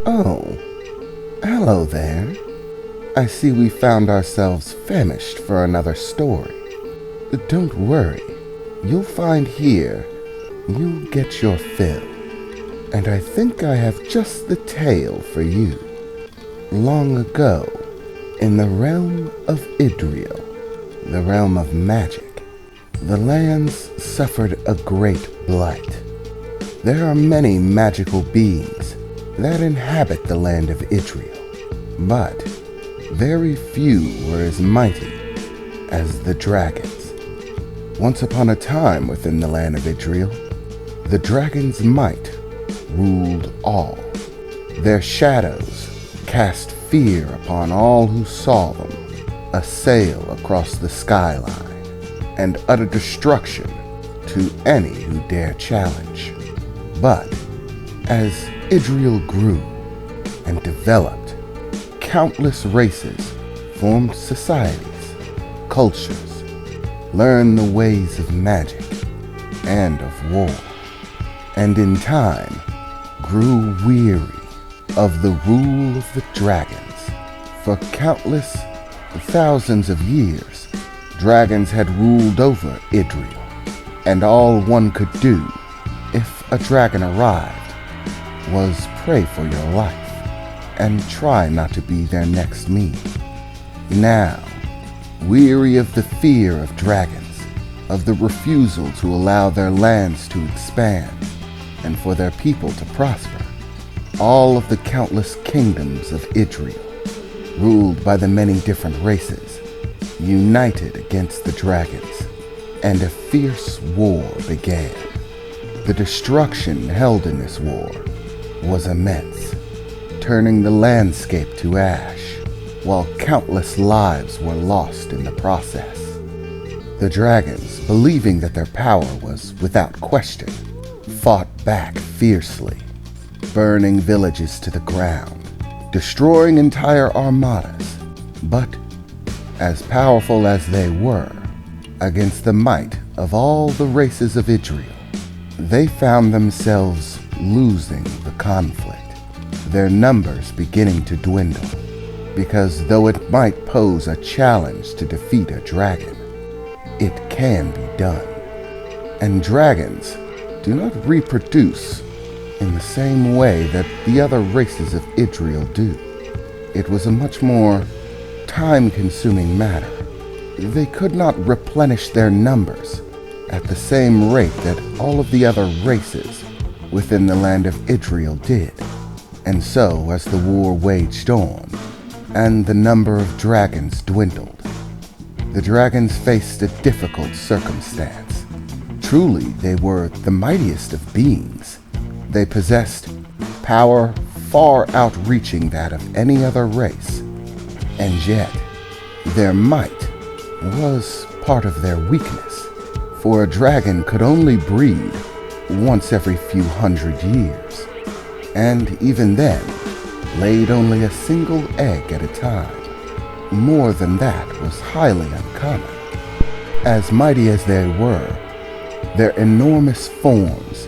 Oh, hello there. I see we found ourselves famished for another story. Don't worry. You'll find here you'll get your fill. And I think I have just the tale for you. Long ago, in the realm of Idriel, the realm of magic, the lands suffered a great blight. There are many magical beings that inhabit the land of Idriel, but very few were as mighty as the dragons. Once upon a time within the land of Idriel, the dragons' might ruled all. Their shadows cast fear upon all who saw them, a sail across the skyline, and utter destruction to any who dare challenge. But as Idriel grew and developed, countless races formed societies, cultures, learned the ways of magic and of war, and in time grew weary of the rule of the dragons. For countless thousands of years, dragons had ruled over Idriel, and all one could do if a dragon arrived was pray for your life and try not to be their next meal. Now, weary of the fear of dragons, of the refusal to allow their lands to expand, and for their people to prosper, all of the countless kingdoms of Idriel, ruled by the many different races, united against the dragons, and a fierce war began. The destruction held in this war was immense, turning the landscape to ash, while countless lives were lost in the process. The dragons, believing that their power was without question, fought back fiercely, burning villages to the ground, destroying entire armadas. But as powerful as they were, against the might of all the races of Idriel, they found themselves losing the conflict, their numbers beginning to dwindle, because though it might pose a challenge to defeat a dragon, it can be done. And dragons do not reproduce in the same way that the other races of Idriel do. It was a much more time-consuming matter. They could not replenish their numbers at the same rate that all of the other races within the land of Idriel did. And so, as the war waged on, and the number of dragons dwindled, the dragons faced a difficult circumstance. Truly, they were the mightiest of beings. They possessed power far outreaching that of any other race, and yet their might was part of their weakness, for a dragon could only breed once every few hundred years, and even then laid only a single egg at a time. More than that was highly uncommon. As mighty as they were, their enormous forms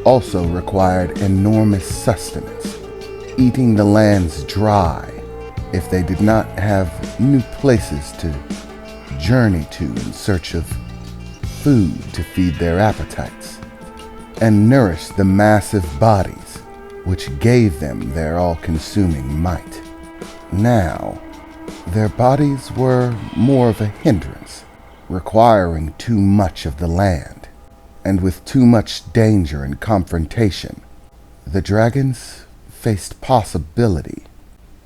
also required enormous sustenance, eating the lands dry if they did not have new places to journey to in search of food to feed their appetites, and nourish the massive bodies which gave them their all-consuming might. Now, their bodies were more of a hindrance, requiring too much of the land, and with too much danger and confrontation, the dragons faced possibility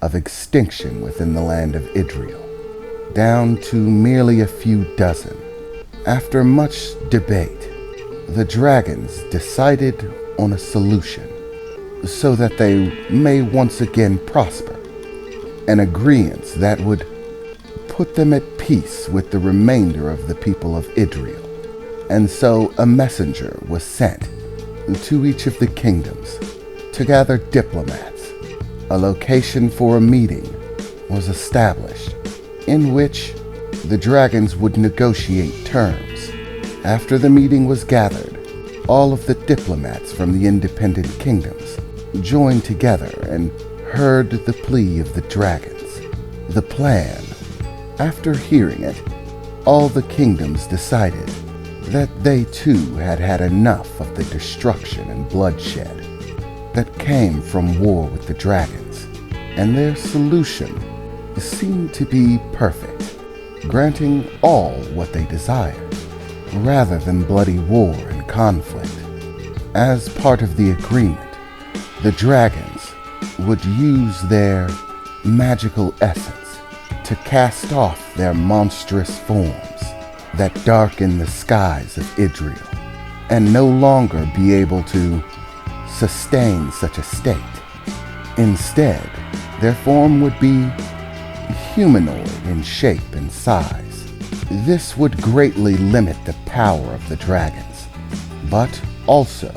of extinction within the land of Idriel, down to merely a few dozen. After much debate, the dragons decided on a solution so that they may once again prosper, an agreement that would put them at peace with the remainder of the people of Idriel. And so a messenger was sent to each of the kingdoms to gather diplomats. A location for a meeting was established in which the dragons would negotiate terms. After the meeting was gathered, all of the diplomats from the independent kingdoms joined together and heard the plea of the dragons, the plan. After hearing it, all the kingdoms decided that they too had had enough of the destruction and bloodshed that came from war with the dragons, and their solution seemed to be perfect, granting all what they desired, rather than bloody war and conflict. As part of the agreement, the dragons would use their magical essence to cast off their monstrous forms that darken the skies of Idriel, and no longer be able to sustain such a state. Instead, their form would be humanoid in shape and size. This would greatly limit the power of the dragons, but also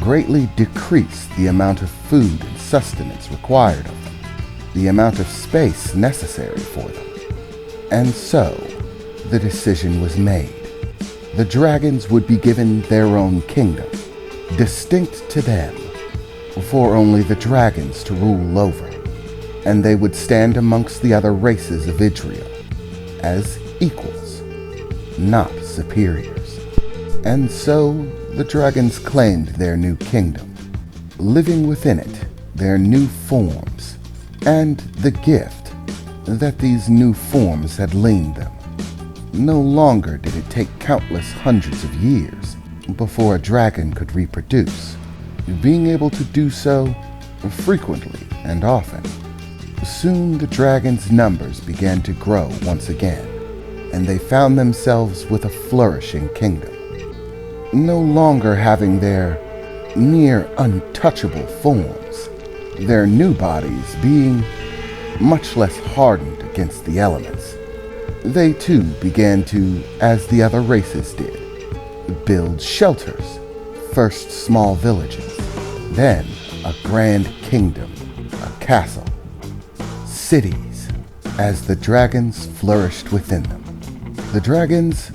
greatly decrease the amount of food and sustenance required of them, the amount of space necessary for them. And so, the decision was made. The dragons would be given their own kingdom, distinct to them, for only the dragons to rule over, and they would stand amongst the other races of Idriel as equals, not superiors. And so the dragons claimed their new kingdom, living within it their new forms, and the gift that these new forms had linked them. No longer did it take countless hundreds of years before a dragon could reproduce, being able to do so frequently and often. Soon the dragons' numbers began to grow once again, and they found themselves with a flourishing kingdom, no longer having their near untouchable forms, their new bodies being much less hardened against the elements. They too began to, as the other races did, build shelters, first small villages, then a grand kingdom, a castle, cities, as the dragons flourished within them. The dragons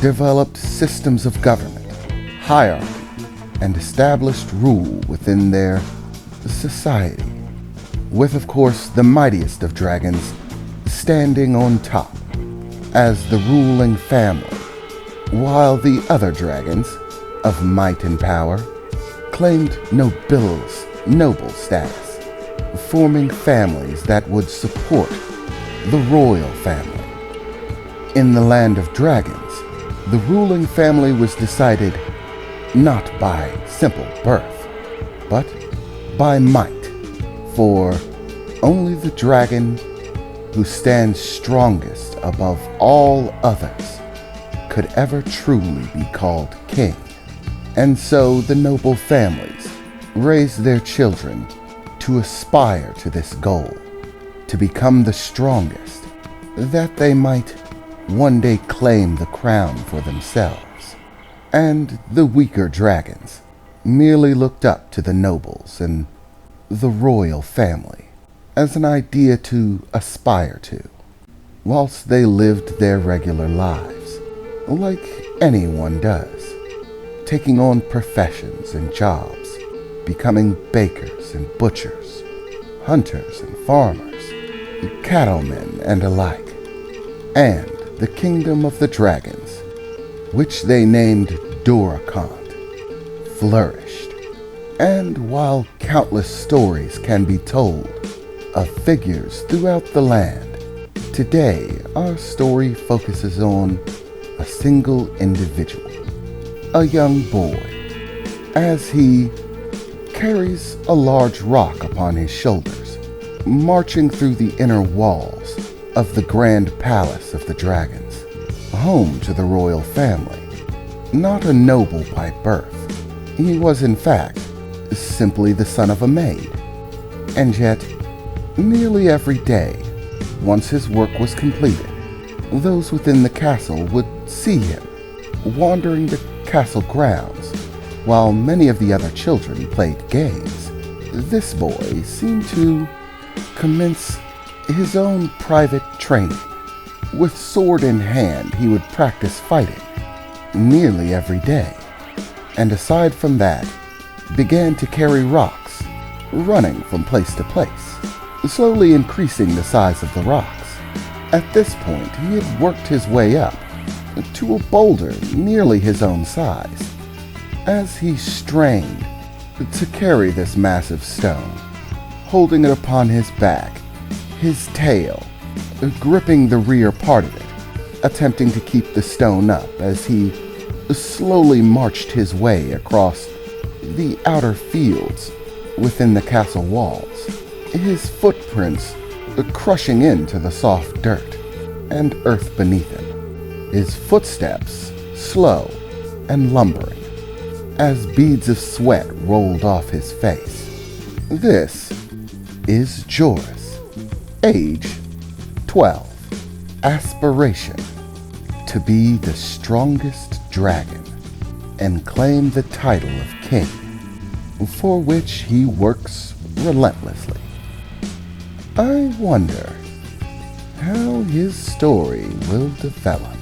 developed systems of government, hierarchy, and established rule within their society, with of course the mightiest of dragons standing on top as the ruling family, while the other dragons of might and power claimed noble status, forming families that would support the royal family. In the land of dragons, the ruling family was decided not by simple birth, but by might, for only the dragon who stands strongest above all others could ever truly be called king. And so the noble families raised their children to aspire to this goal, to become the strongest, that they might one day claim the crown for themselves. And the weaker dragons merely looked up to the nobles and the royal family as an idea to aspire to, whilst they lived their regular lives, like anyone does, taking on professions and jobs, becoming bakers and butchers, hunters and farmers, cattlemen and alike. And the kingdom of the dragons, which they named Dorakant, flourished. And while countless stories can be told of figures throughout the land, today our story focuses on a single individual, a young boy, as he carries a large rock upon his shoulders, marching through the inner walls of the grand palace of the dragons, home to the royal family. Not a noble by birth, he was in fact simply the son of a maid. And yet, nearly every day, once his work was completed, those within the castle would see him wandering the castle grounds, while many of the other children played games. This boy seemed to commence his own private training. With sword in hand, he would practice fighting nearly every day, and aside from that, began to carry rocks running from place to place, slowly increasing the size of the rocks. At this point, he had worked his way up to a boulder nearly his own size. As he strained to carry this massive stone, holding it upon his back, his tail gripping the rear part of it, attempting to keep the stone up as he slowly marched his way across the outer fields within the castle walls, his footprints crushing into the soft dirt and earth beneath him, his footsteps slow and lumbering as beads of sweat rolled off his face. This is Joris, age 12, aspiration to be the strongest dragon and claim the title of king, for which he works relentlessly. I wonder how his story will develop.